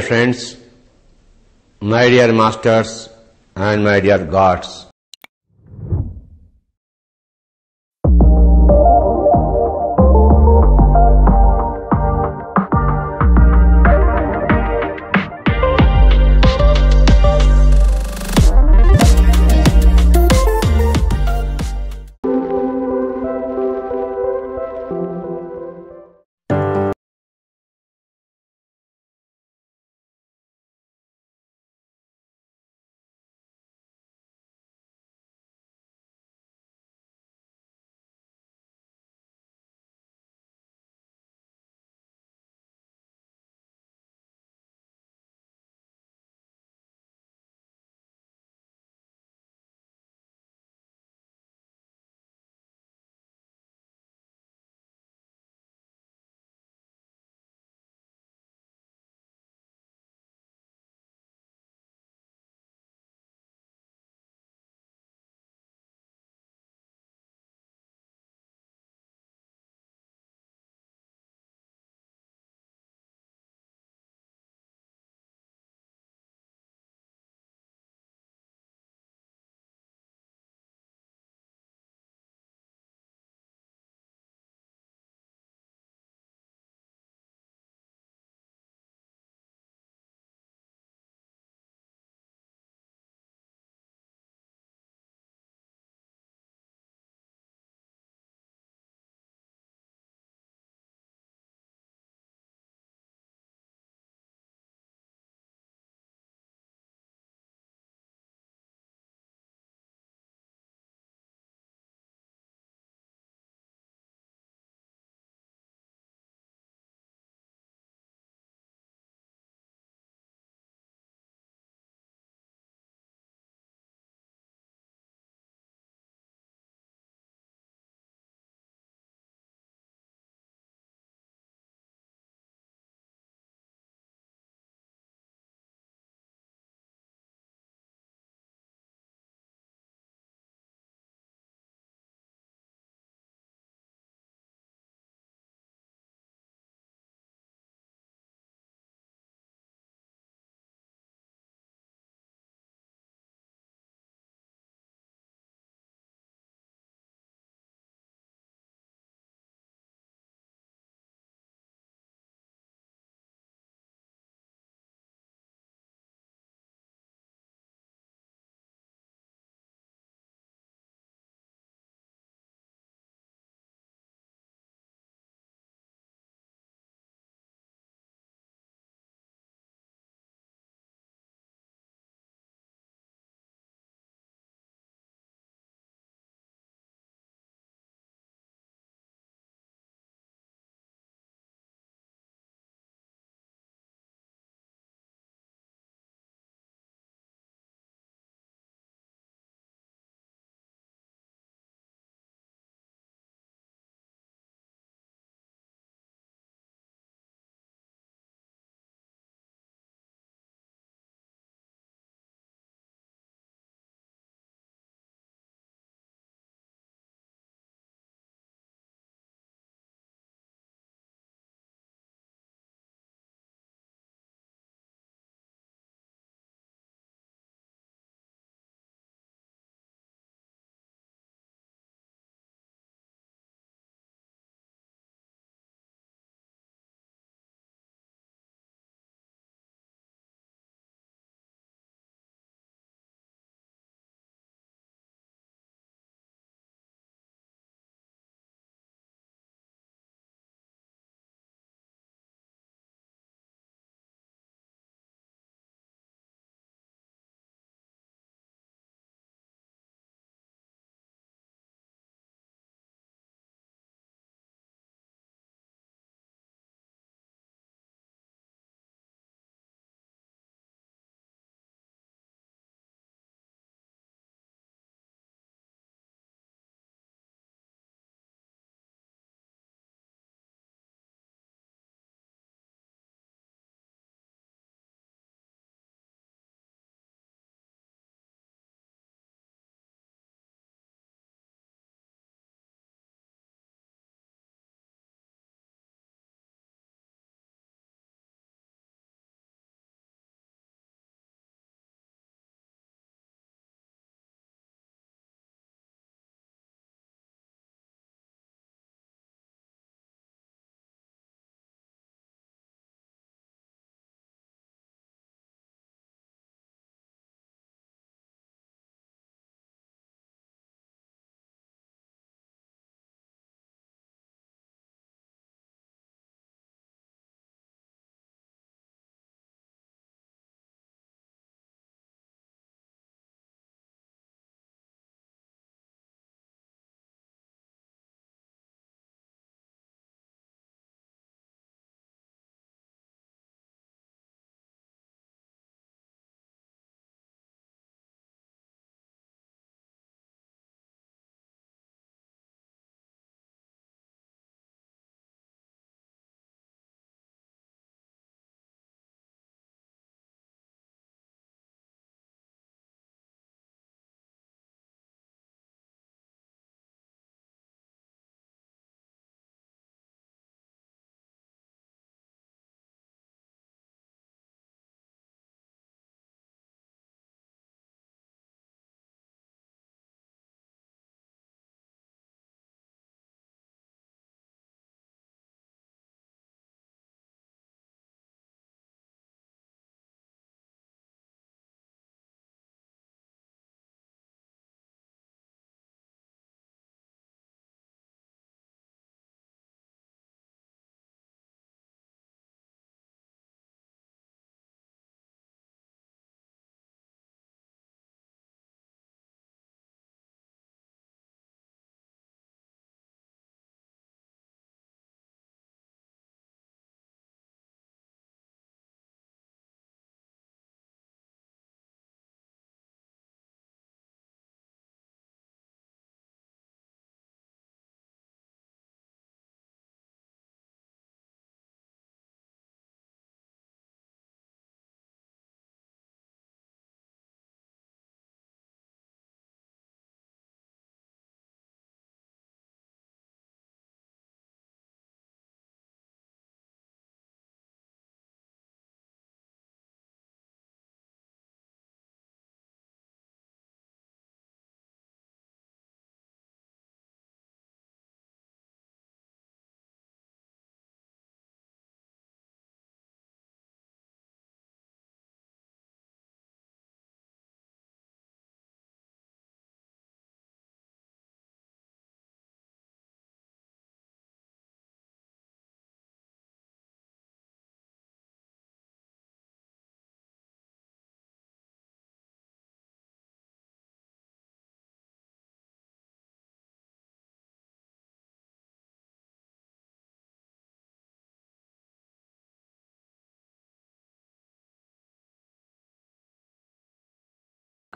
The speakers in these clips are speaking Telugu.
friends, my dear masters and my dear gods.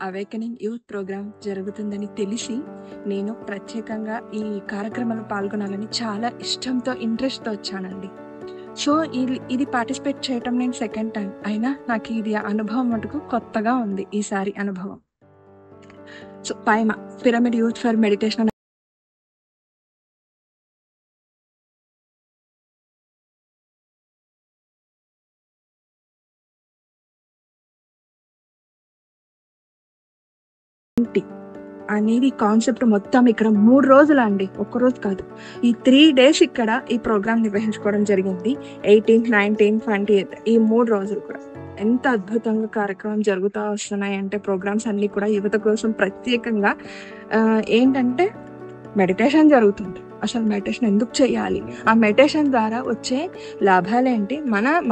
Awakening youth program జరుగుతుందని తెలిసి నేను ప్రత్యేకంగా ఈ కార్యక్రమంలో పాల్గొనాలని చాలా ఇష్టంతో ఇంట్రెస్ట్తో వచ్చానండి. సో ఇది పార్టిసిపేట్ చేయటం నేను సెకండ్ టైం అయినా నాకు ఇది అనుభవం మటుకు కొత్తగా ఉంది ఈసారి అనుభవం. So పైమా pyramid youth for meditation అనేది కాన్సెప్ట్ మొత్తం ఇక్కడ 3 రోజులు అండి, ఒక్కరోజు కాదు. ఈ 3 days ఇక్కడ ఈ ప్రోగ్రామ్ నిర్వహించుకోవడం జరిగింది. 18th, 19th, 28th ఈ 3 రోజులు కూడా ఎంత అద్భుతంగా కార్యక్రమం జరుగుతూ వస్తున్నాయి అంటే ప్రోగ్రామ్స్ అన్ని కూడా యువత కోసం ప్రత్యేకంగా ఏంటంటే మెడిటేషన్ జరుగుతుంది. అసలు మెడిటేషన్ ఎందుకు చేయాలి, ఆ మెడిటేషన్ ద్వారా వచ్చే లాభాలేంటి,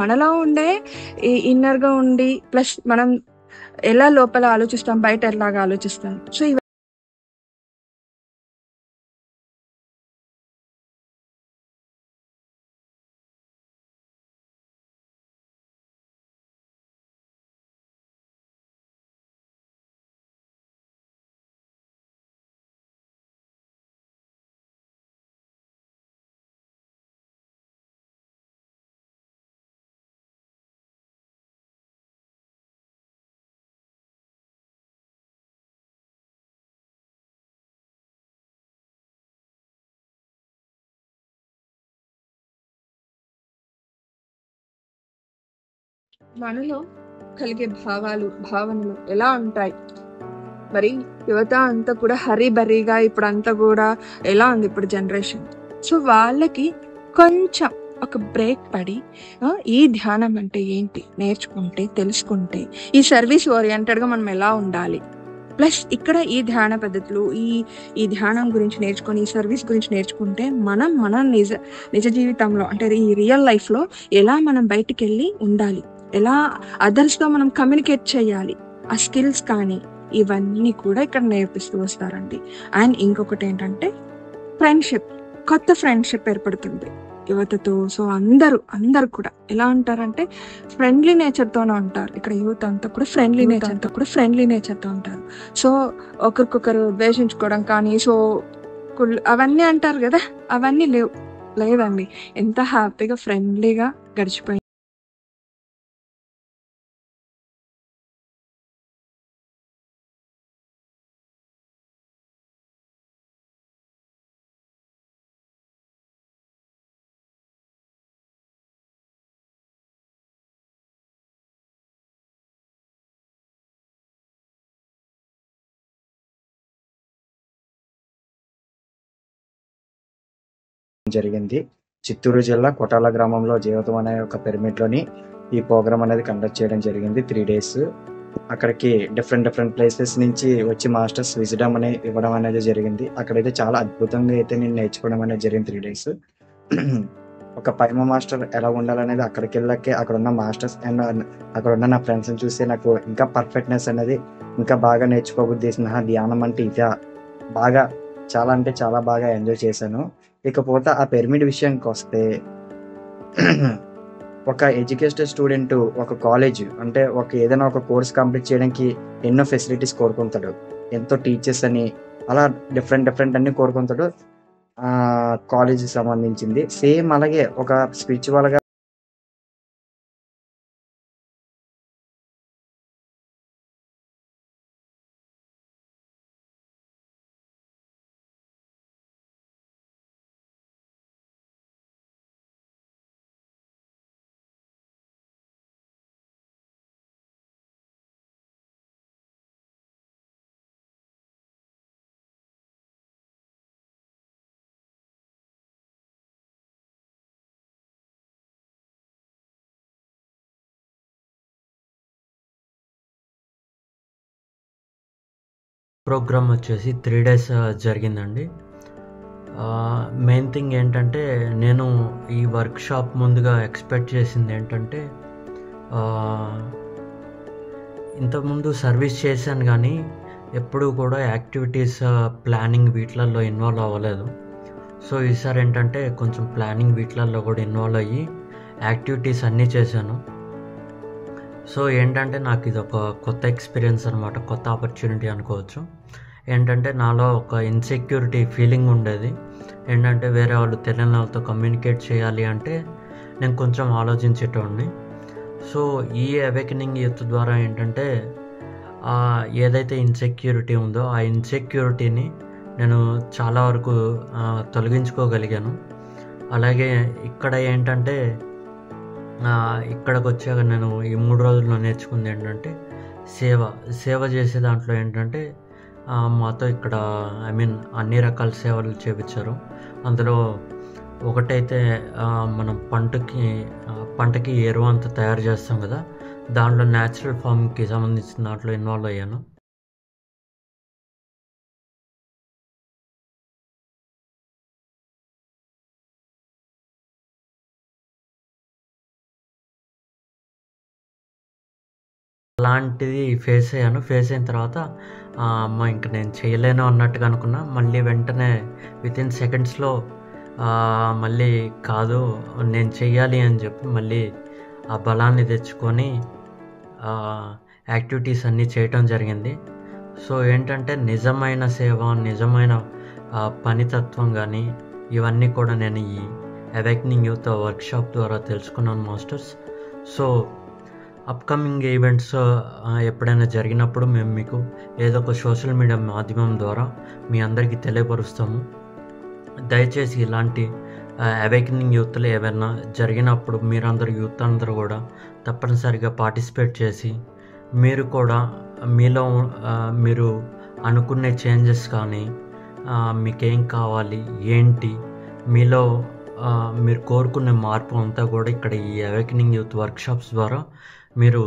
మనలో ఉండే ఇన్నర్గా ఉండి ప్లస్ మనం ఎలా లోపల ఆలోచిస్తాం, బయట ఎలాగా ఆలోచిస్తాం. సో మనలో కలిగే భావనలు ఎలా ఉంటాయి, మరి యువత అంతా కూడా హరీబరీగా ఇప్పుడు అంతా కూడా ఎలా ఉంది ఇప్పుడు జనరేషన్. సో వాళ్ళకి కొంచెం ఒక బ్రేక్ పడి ఈ ధ్యానం అంటే ఏంటి నేర్చుకుంటే తెలుసుకుంటే ఈ సర్వీస్ ఓరియంటెడ్గా మనం ఎలా ఉండాలి, ప్లస్ ఇక్కడ ఈ ధ్యాన పద్ధతులు ఈ ధ్యానం గురించి నేర్చుకొని ఈ సర్వీస్ గురించి నేర్చుకుంటే మన నిజ జీవితంలో అంటే ఈ రియల్ లైఫ్లో ఎలా మనం బయటికి వెళ్ళి ఉండాలి, ఎలా అదర్స్తో మనం కమ్యూనికేట్ చేయాలి, ఆ స్కిల్స్ కానీ ఇవన్నీ కూడా ఇక్కడ నేర్పిస్తూ వస్తారండి. అండ్ ఇంకొకటి ఏంటంటే ఫ్రెండ్షిప్, కొత్త ఫ్రెండ్షిప్ ఏర్పడుతుంది యువతతో. సో అందరు కూడా ఎలా ఉంటారంటే ఫ్రెండ్లీ నేచర్తోనే ఉంటారు. ఇక్కడ యూత్ అంతా కూడా ఫ్రెండ్లీ నేచర్తో ఉంటారు. సో ఒకరికొకరు ద్వేషించుకోవడం కానీ సో అవన్నీ అంటారు కదా, అవన్నీ లేదండి. ఎంత హ్యాపీగా ఫ్రెండ్లీగా గడిచిపోయింది. జరిగింది. చిత్తూరు జిల్లా కొటాల గ్రామంలో జీవితం అనే ఒక పిరమిడ్లోని ఈ ప్రోగ్రామ్ అనేది కండక్ట్ చేయడం జరిగింది. 3 days అక్కడికి డిఫరెంట్ ప్లేసెస్ నుంచి వచ్చి మాస్టర్స్ విజిడమ్ అనేది ఇవ్వడం అనేది జరిగింది. అక్కడైతే చాలా అద్భుతంగా అయితే నేను నేర్చుకోవడం అనేది జరిగింది 3 days. ఒక పైమ మాస్టర్ ఎలా ఉండాలనేది అక్కడికి వెళ్ళాకే అక్కడ ఉన్న మాస్టర్స్ అండ్ అక్కడ ఉన్న నా ఫ్రెండ్స్ని చూస్తే నాకు ఇంకా పర్ఫెక్ట్నెస్ అనేది ఇంకా బాగా నేర్చుకోబుద్ధి చేసిన ధ్యానం అంటే ఇదే బాగా చాలా అంటే చాలా బాగా ఎంజాయ్ చేశాను. ఇకపోతే ఆ పిరమిడ్ విషయానికి వస్తే ఒక ఎడ్యుకేటెడ్ స్టూడెంట్ ఒక కాలేజ్ అంటే ఏదైనా ఒక కోర్స్ కంప్లీట్ చేయడానికి ఎన్నో ఫెసిలిటీస్ కోరుకుంటాడు, ఎంతో టీచర్స్ అని అలా డిఫరెంట్ అన్ని కోరుకుంటాడు కాలేజీకి సంబంధించింది. సేమ్ అలాగే ఒక స్పిరిచువల్గా ప్రోగ్రామ్ వచ్చేసి 3 days జరిగిందండి. మెయిన్ థింగ్ ఏంటంటే నేను ఈ వర్క్షాప్ ముందుగా ఎక్స్పెక్ట్ చేసింది ఏంటంటే ఇంతకుముందు సర్వీస్ చేశాను కానీ ఎప్పుడూ కూడా యాక్టివిటీస్ ప్లానింగ్ వీటిలలో ఇన్వాల్వ్ అవ్వలేదు. సో ఈసారి ఏంటంటే కొంచెం ప్లానింగ్ వీటిలలో కూడా ఇన్వాల్వ్ అయ్యి యాక్టివిటీస్ అన్నీ చేశాను. సో ఏంటంటే నాకు ఇది ఒక కొత్త ఎక్స్పీరియన్స్ అనమాట, కొత్త ఆపర్చునిటీ అనుకోవచ్చు. ఏంటంటే నాలో ఒక ఇన్సెక్యూరిటీ ఫీలింగ్ ఉండేది. ఏంటంటే వేరే వాళ్ళు తెలియని వాళ్ళతో కమ్యూనికేట్ చేయాలి అంటే నేను కొంచెం ఆలోచించేటోడిని. సో ఈ అవేకనింగ్ యూత్ ద్వారా ఏంటంటే ఏదైతే ఇన్సెక్యూరిటీ ఉందో ఆ ఇన్సెక్యూరిటీని నేను చాలా వరకు తొలగించుకోగలిగాను. అలాగే ఇక్కడ ఏంటంటే ఇక్కడికి వచ్చాక నేను ఈ 3 రోజుల్లో నేర్చుకుంది ఏంటంటే సేవ చేసే దాంట్లో ఏంటంటే మాతో ఇక్కడ అన్ని రకాల సేవలు చేపించారు. అందులో ఒకటైతే మనం పంటకి ఎరువు అంతా తయారు చేస్తాం కదా, దాంట్లో న్యాచురల్ ఫార్మింగ్కి సంబంధించిన దాంట్లో ఇన్వాల్వ్ అయ్యాను. అలాంటిది ఫేస్ అయిన తర్వాత అమ్మ ఇంక నేను చేయలేను అన్నట్టుగా అనుకున్నా. మళ్ళీ వెంటనే వితిన్ సెకండ్స్లో మళ్ళీ కాదు నేను చెయ్యాలి అని చెప్పి మళ్ళీ ఆ బలాన్ని తెచ్చుకొని యాక్టివిటీస్ అన్నీ చేయటం జరిగింది. సో ఏంటంటే నిజమైన సేవ, నిజమైన పనితత్వం కానీ ఇవన్నీ కూడా నేను ఈ అవేకనింగ్ యూత్ వర్క్షాప్ ద్వారా తెలుసుకున్నాను మాస్టర్స్. సో అప్కమింగ్ ఈవెంట్స్ ఎప్పుడైనా జరిగినప్పుడు మేము మీకు ఏదో ఒక సోషల్ మీడియా మాధ్యమం ద్వారా మీ అందరికీ తెలియపరుస్తాము. దయచేసి ఇలాంటి అవేకనింగ్ యూత్లు ఏమైనా జరిగినప్పుడు మీరందరూ యూత్ అందరూ కూడా తప్పనిసరిగా పార్టిసిపేట్ చేసి మీరు కూడా మీలో మీరు అనుకునే చేంజెస్ కానీ మీకేం కావాలి ఏంటి మీలో మీరు కోరుకునే మార్పు అంతా కూడా ఇక్కడ ఈ అవేకనింగ్ యూత్ వర్క్షాప్స్ ద్వారా మీరు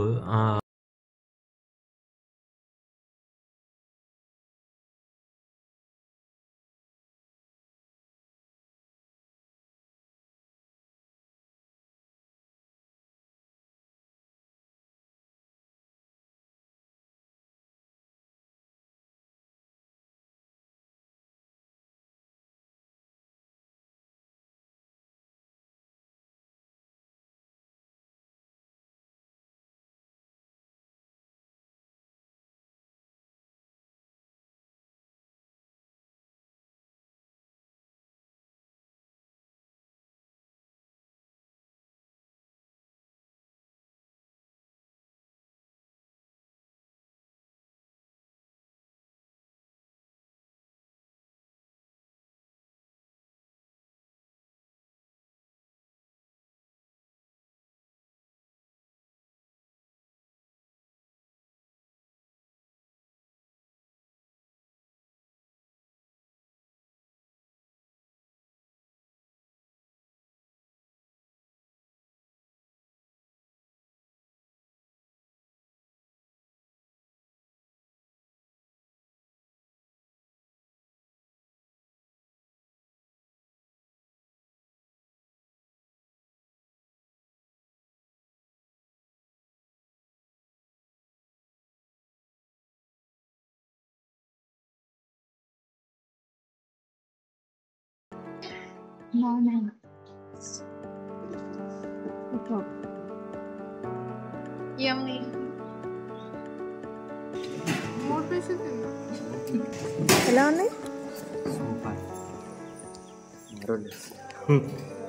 ఎలా ఉన్నాయి?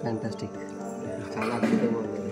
ఫ్యాంటాస్టిక్, చాలా అద్భుతంగా ఉంది.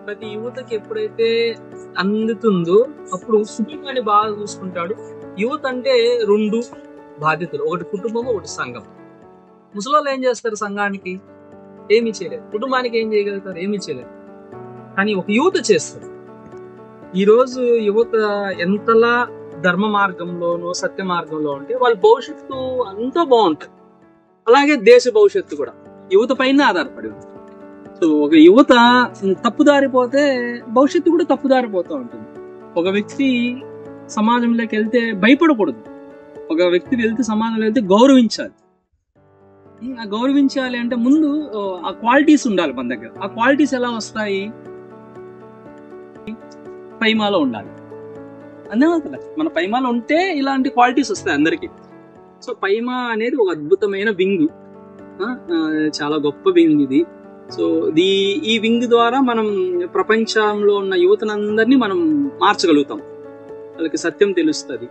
ప్రతి యువతకి ఎప్పుడైతే అందుతుందో అప్పుడు కుటుంబాన్ని బాగా చూసుకుంటాడు. యువత అంటే 2 బాధ్యతలు, ఒకటి కుటుంబం, ఒకటి సంఘం. ముసలోళ్ళు ఏం చేస్తారు? సంఘానికి ఏమీ చేయలేదు, కుటుంబానికి ఏం చేయగలుగుతారు? ఏమీ చేయలేదు. కానీ ఒక యువత చేస్తారు. ఈరోజు యువత ఎంతలా ధర్మ మార్గంలోనో సత్య మార్గంలో ఉంటే వాళ్ళ భవిష్యత్తు అంతా బాగుంటుంది. అలాగే దేశ భవిష్యత్తు కూడా యువత పైన ఆధారపడి ఉంది. సో ఒక యువత తప్పుదారిపోతే భవిష్యత్తు కూడా తప్పుదారిపోతూ ఉంటుంది. ఒక వ్యక్తి సమాజంలోకి వెళ్తే భయపడకూడదు. ఒక వ్యక్తి వెళ్తే సమాజంలో వెళ్తే గౌరవించాలి. ఆ గౌరవించాలి అంటే ముందు ఆ క్వాలిటీస్ ఉండాలి మన దగ్గర. ఆ క్వాలిటీస్ ఎలా వస్తాయి? పైమాలో ఉండాలి. అదే కదా, మన పైమాలో ఉంటే ఇలాంటి క్వాలిటీస్ వస్తాయి అందరికి. సో పైమా అనేది ఒక అద్భుతమైన వింగ్, చాలా గొప్ప వింగ్ ఇది. సో ఈ వింగ్ ద్వారా మనం ప్రపంచంలో ఉన్న యువతనందరినీ మనం మార్చగలుగుతాం. వాళ్ళకి సత్యం తెలుస్తుంది.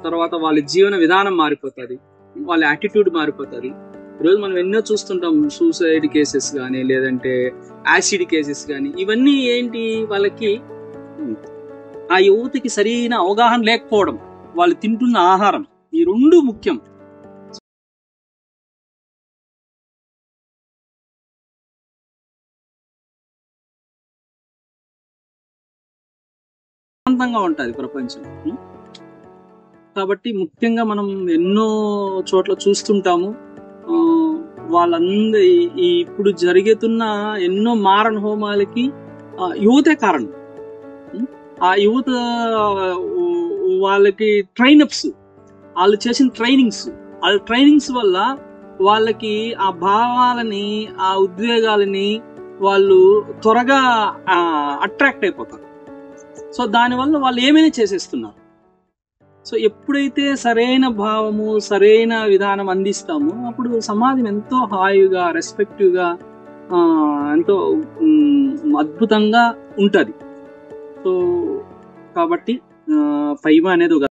తర్వాత వాళ్ళ జీవన విధానం మారిపోతుంది, వాళ్ళ యాటిట్యూడ్ మారిపోతుంది. ఈరోజు మనం ఎన్నో చూస్తుంటాం, సూసైడ్ కేసెస్ కానీ లేదంటే యాసిడ్ కేసెస్ కానీ. ఇవన్నీ ఏంటి? వాళ్ళకి ఆ యువతకి సరైన అవగాహన లేకపోవడం, వాళ్ళు తింటున్న ఆహారం, ఈ 2 ముఖ్యం. శాంతంగా ఉంటుంది ప్రపంచం. కాబట్టి ముఖ్యంగా మనం ఎన్నో చోట్ల చూస్తుంటాము, వాళ్ళందరి ఇప్పుడు జరుగుతున్న ఎన్నో మారణ హోమాలకి యువతే కారణం. ఆ యువత వాళ్ళకి ట్రైనప్స్, వాళ్ళు చేసిన ట్రైనింగ్స్ వల్ల వాళ్ళకి ఆ భావాలని, ఆ ఉద్వేగాలని వాళ్ళు త్వరగా అట్రాక్ట్ అయిపోతారు. సో దానివల్ల వాళ్ళు ఏమైనా చేసేస్తున్నారు. సో ఎప్పుడైతే సరైన భావము, సరైన విధానం అందిస్తామో అప్పుడు సమాజం ఎంతో హాయిగా, రెస్పెక్టివ్గా, ఎంతో అద్భుతంగా ఉంటుంది. సో కాబట్టి పైమా అనేది ఒక